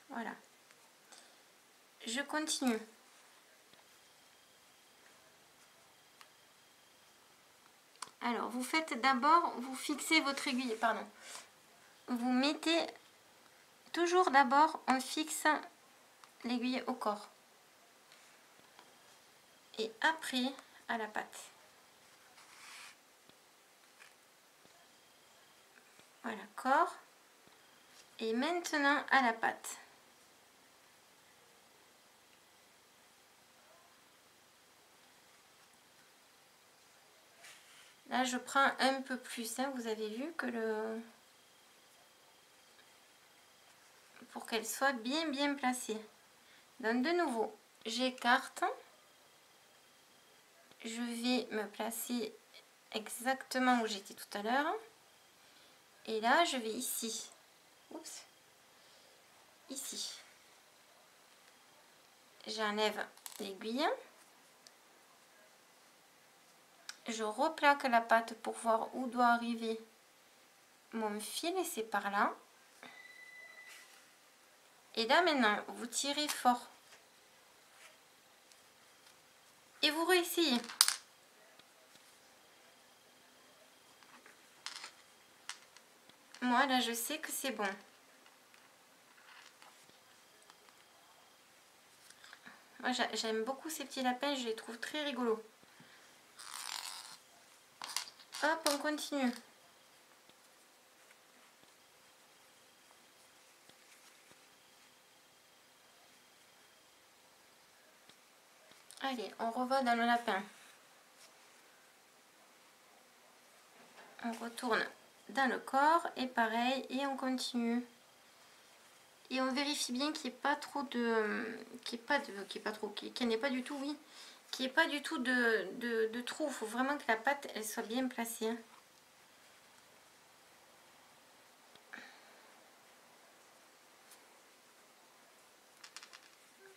Voilà. Je continue. Alors, vous faites d'abord, vous fixez votre aiguille, pardon. Vous mettez toujours d'abord, on fixe l'aiguille au corps. Et après, à la patte. Voilà, corps. Et maintenant, à la patte. Là, je prends un peu plus, hein, vous avez vu que pour qu'elle soit bien placée. Donc, de nouveau, j'écarte. Je vais me placer exactement où j'étais tout à l'heure. Et là, je vais ici. Oups. Ici. J'enlève l'aiguille. Je replaque la pâte pour voir où doit arriver mon fil et c'est par là. Et là maintenant, vous tirez fort. Et vous réessayez. Moi là, je sais que c'est bon. Moi j'aime beaucoup ces petits lapins, je les trouve très rigolos. Hop, on continue. Allez, on revoit dans le lapin. On retourne dans le corps et pareil, et on continue. Et on vérifie bien qu'il n'y ait pas trop de... qu'il n'y ait pas du tout, oui. Qu'il n'y ait pas du tout de trou. Il faut vraiment que la pâte, elle soit bien placée.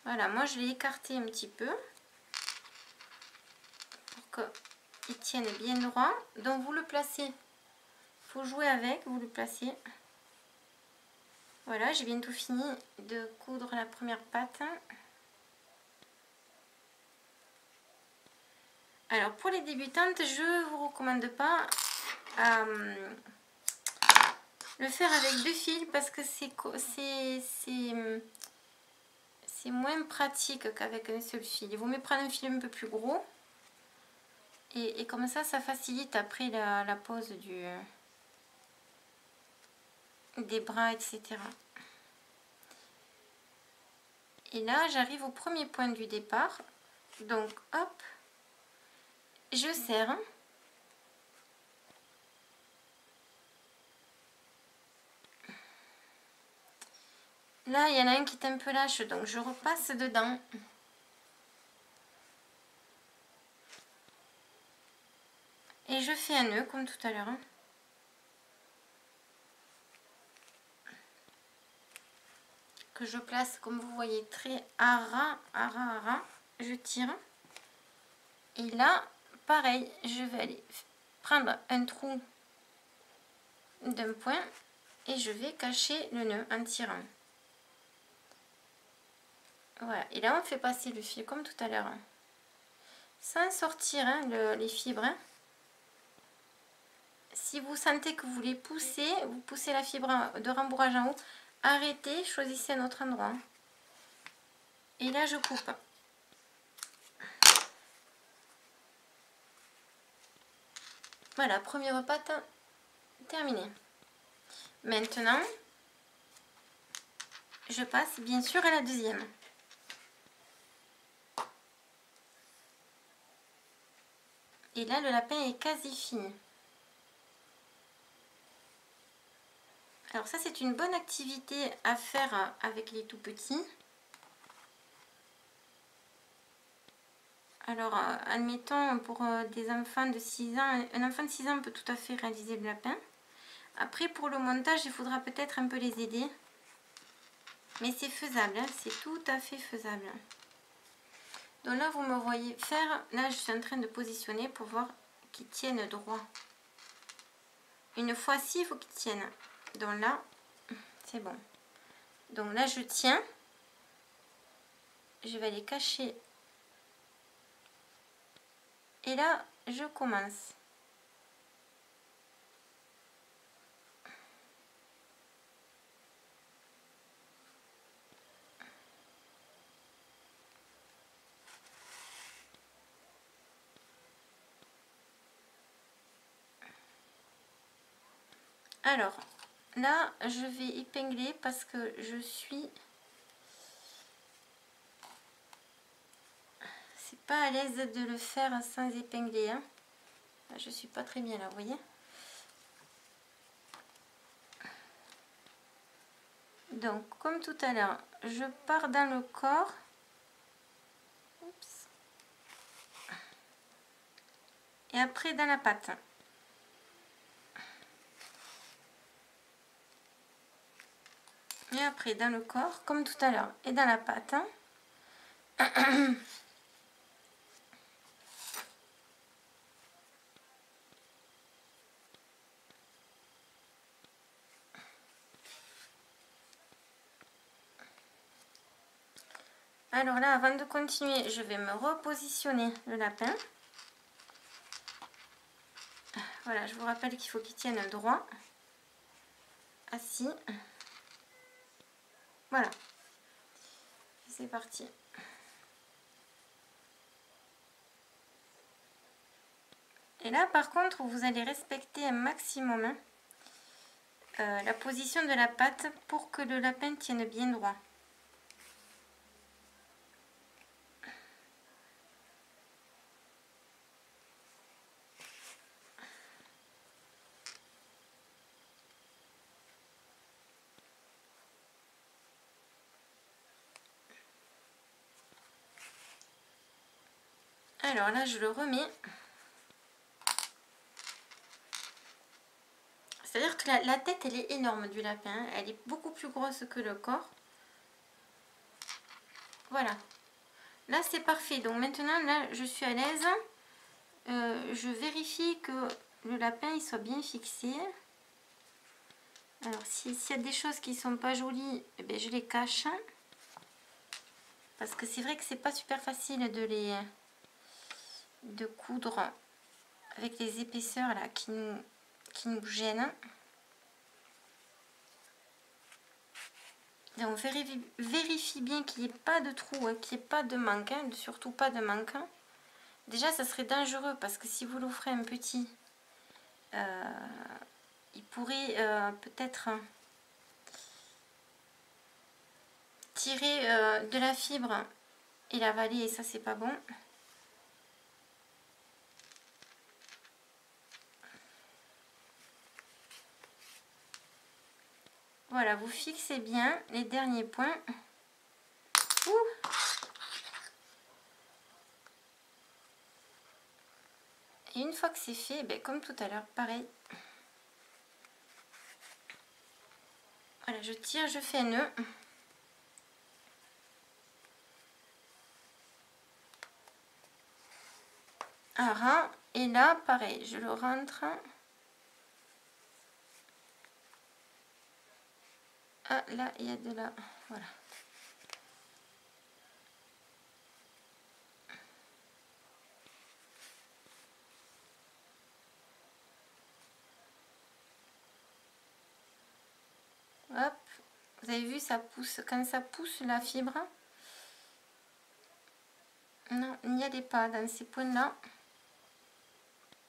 Voilà, moi je l'ai écarté un petit peu. Pour qu'il tienne bien droit. Donc vous le placez. Il faut jouer avec, vous le placez. Voilà, j'ai bientôt fini de coudre la première pâte. Alors pour les débutantes, je ne vous recommande pas le faire avec 2 fils parce que c'est moins pratique qu'avec un seul fil. Il vaut mieux prendre un fil un peu plus gros et comme ça facilite après la pose des bras, etc. Et là j'arrive au premier point du départ, donc hop, je serre. Là il y en a un qui est un peu lâche, donc je repasse dedans. Et je fais un nœud comme tout à l'heure. Que je place, comme vous voyez, très à ras. Je tire. Et là, pareil, je vais aller prendre un trou d'un point et je vais cacher le nœud en tirant. Voilà, et là on fait passer le fil comme tout à l'heure. Sans sortir les fibres. Si vous sentez que vous les poussez, vous poussez la fibre de rembourrage en haut, arrêtez, choisissez un autre endroit. Et là je coupe. Voilà, première pâte terminée. Maintenant, je passe bien sûr à la deuxième. Et là, le lapin est quasi fini. Alors ça, c'est une bonne activité à faire avec les tout petits. Alors, admettons, pour des enfants de 6 ans, un enfant de 6 ans peut tout à fait réaliser le lapin. Après, pour le montage, il faudra peut-être un peu les aider. Mais c'est faisable, hein, c'est tout à fait faisable. Donc là, vous me voyez faire, là, je suis en train de positionner pour voir qu'il tienne droit. Une fois-ci, il faut qu'il tienne. Donc là, c'est bon. Donc là, je tiens. Je vais les cacher. Et là, je commence. Alors, là, je vais épingler parce que je suis... C'est pas à l'aise de le faire sans épingler. Hein. Là, je suis pas très bien là, vous voyez. Donc, comme tout à l'heure, je pars dans le corps. Oups. Et après dans la patte. Et après dans le corps, comme tout à l'heure, et dans la pâte. Alors là, avant de continuer, je vais me repositionner le lapin. Voilà, je vous rappelle qu'il faut qu'il tienne droit. Assis. Voilà. C'est parti. Et là, par contre, vous allez respecter un maximum la position de la patte pour que le lapin tienne bien droit. Alors là, je le remets. C'est-à-dire que la tête, elle est énorme du lapin. Elle est beaucoup plus grosse que le corps. Voilà. Là, c'est parfait. Donc maintenant, là, je suis à l'aise. Je vérifie que le lapin il soit bien fixé. Alors, s'il y a des choses qui sont pas jolies, eh bien, je les cache. Parce que c'est vrai que c'est pas super facile de coudre avec les épaisseurs là qui nous gênent. Donc vérifie bien qu'il n'y ait pas de trou, qu'il n'y ait pas de manque, surtout pas de manque. Déjà ça serait dangereux parce que si vous l'offrez un petit, il pourrait peut-être tirer de la fibre et l'avaler et ça c'est pas bon. Voilà, vous fixez bien les derniers points. Ouh. Et une fois que c'est fait, ben, comme tout à l'heure, pareil. Voilà, je tire, je fais un nœud. Un rang. Et là, pareil, je le rentre. Ah, là, il y a de la... Voilà. Hop. Vous avez vu, ça pousse. Quand ça pousse la fibre... Non, il n'y allait pas dans ces points-là.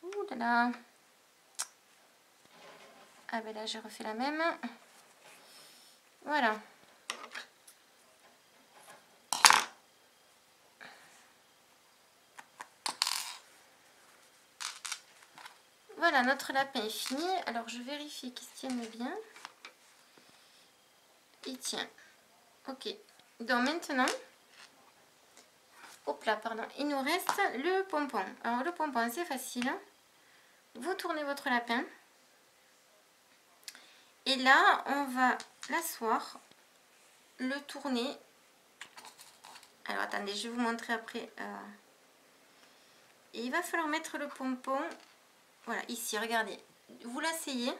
Ouh là là. Ah ben là, j'ai refait la même. Voilà. Voilà, notre lapin est fini. Alors, je vérifie qu'il se tienne bien. Il tient. Ok. Donc, maintenant... Hop là, pardon. Il nous reste le pompon. Alors, le pompon, c'est facile. Vous tournez votre lapin. Et là, on va l'asseoir. Le tourner. Alors, attendez, je vais vous montrer après. Et il va falloir mettre le pompon... Voilà, ici, regardez. Vous l'asseyez.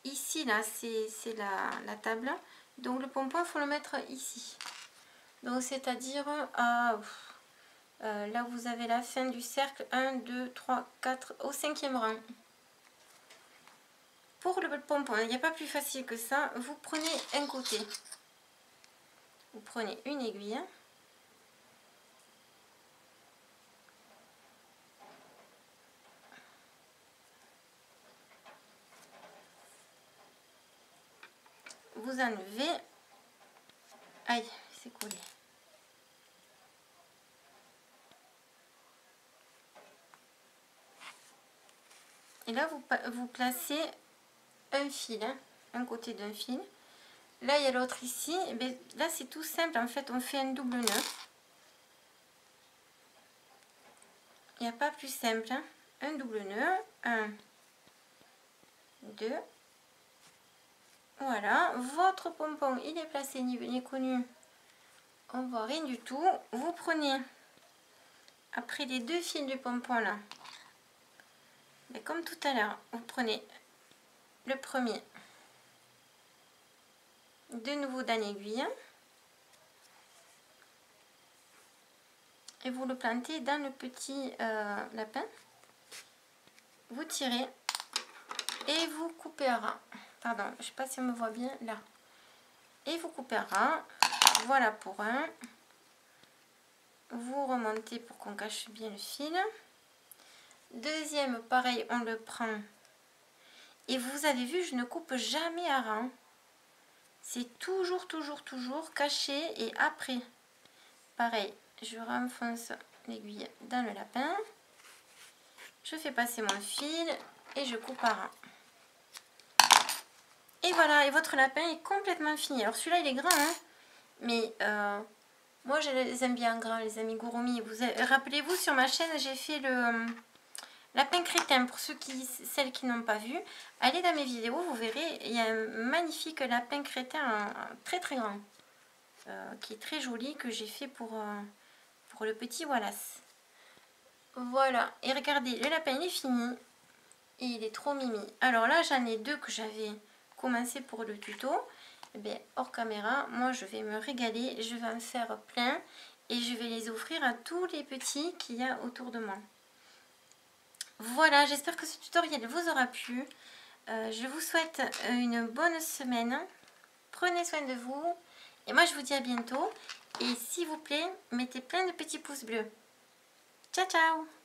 Ici, là, c'est la table. Donc, le pompon, il faut le mettre ici. Donc, c'est-à-dire là, vous avez la fin du cercle. 1, 2, 3, 4, au 5e rang. Pour le pompon, il n'y a pas plus facile que ça. Vous prenez un côté. Vous prenez une aiguille. Vous enlevez. Aïe, c'est collé. Et là, vous placez un fil, un côté d'un fil. Là, il y a l'autre ici. Et bien, là, c'est tout simple. En fait, on fait un double nœud. Il n'y a pas plus simple. Un double nœud. 1, 2. Voilà, votre pompon, il est placé, il est connu. On voit rien du tout. Vous prenez, après les 2 fils du pompon là, mais comme tout à l'heure, vous prenez le premier, de nouveau dans l'aiguille, et vous le plantez dans le petit lapin. Vous tirez et vous coupez à ras. Pardon, je ne sais pas si on me voit bien là. Et vous coupez à ras. Voilà pour un. Vous remontez pour qu'on cache bien le fil. Deuxième, pareil, on le prend. Et vous avez vu, je ne coupe jamais à ras. C'est toujours caché. Et après, pareil, je renfonce l'aiguille dans le lapin. Je fais passer mon fil et je coupe à ras. Et voilà, et votre lapin est complètement fini. Alors celui-là, il est grand, hein, mais moi, je les aime bien grands, les amigurumis. Rappelez-vous, sur ma chaîne, j'ai fait le lapin crétin. Pour celles qui n'ont pas vu, allez dans mes vidéos, vous verrez, il y a un magnifique lapin crétin très grand, qui est très joli, que j'ai fait pour le petit Wallace. Voilà, et regardez, le lapin, il est fini, et il est trop mimi. Alors là, j'en ai 2 que j'avais commencé pour le tuto. Eh bien, hors caméra, moi je vais me régaler, je vais en faire plein et je vais les offrir à tous les petits qu'il y a autour de moi. Voilà, j'espère que ce tutoriel vous aura plu. Je vous souhaite une bonne semaine. Prenez soin de vous et moi je vous dis à bientôt. Et s'il vous plaît, mettez plein de petits pouces bleus. Ciao ciao!